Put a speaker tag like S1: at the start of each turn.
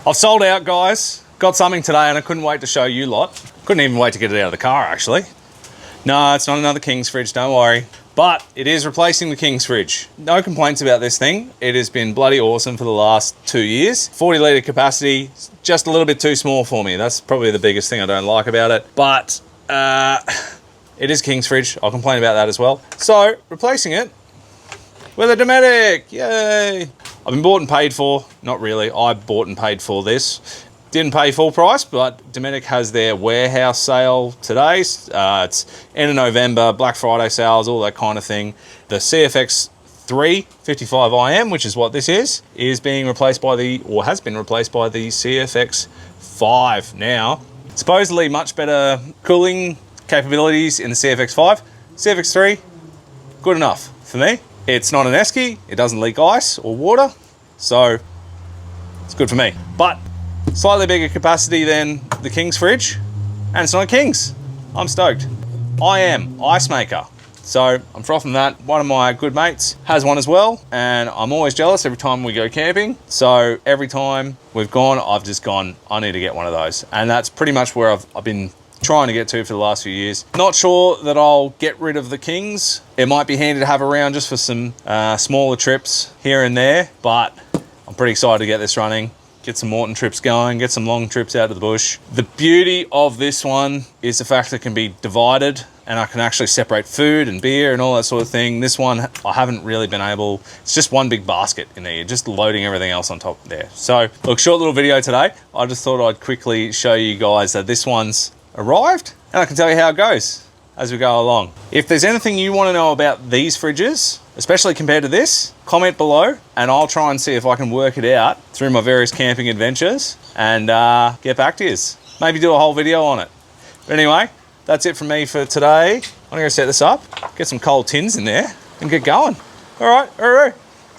S1: I've sold out, guys. Got something today and I couldn't wait to show you lot. Couldn't even wait to get it out of the car, actually. No, it's not another King's fridge, don't worry. But it is replacing the King's fridge. No complaints about this thing. It has been bloody awesome for the last 2 years. 40 litre capacity, just a little bit too small for me. That's probably the biggest thing I don't like about it. But it is King's fridge. I'll complain about that as well. So, replacing it with a Dometic. Yay! I've been bought and paid for. Not really. I bought and paid for this. Didn't pay full price, but Dometic has their warehouse sale today. It's end of November, Black Friday sales, all that kind of thing. The CFX3 55IM, which is what this is being replaced by or has been replaced by the CFX5 now. Supposedly much better cooling capabilities in the CFX5. CFX3, good enough for me. It's not an esky, it doesn't leak ice or water, so it's good for me. But slightly bigger capacity than the King's fridge, and it's not a King's. I'm stoked. I am Ice Maker, so I'm frothing that. One of my good mates has one as well, and I'm always jealous every time we go camping. So every time we've gone, I've just gone, I need to get one of those. And that's pretty much where I've been trying to get to for the last few years. Not sure that I'll get rid of the Kings. It might be handy to have around just for some smaller trips here and there, but I'm pretty excited to get this running. Get some Morton trips going, get some long trips out of the bush. The beauty of this one is the fact that it can be divided and I can actually separate food and beer and all that sort of thing. This one, I haven't really been able, it's just one big basket in there. You're just loading everything else on top there. So look, short little video today. I just thought I'd quickly show you guys that this one's arrived and I can tell you how it goes as we go along. If there's anything you want to know about these fridges, especially compared to this, comment below and I'll try and see if I can work it out through my various camping adventures and get back to you. Maybe do a whole video on it. But anyway, that's it from me for today. I'm gonna go set this up, get some cold tins in there and get going. All right,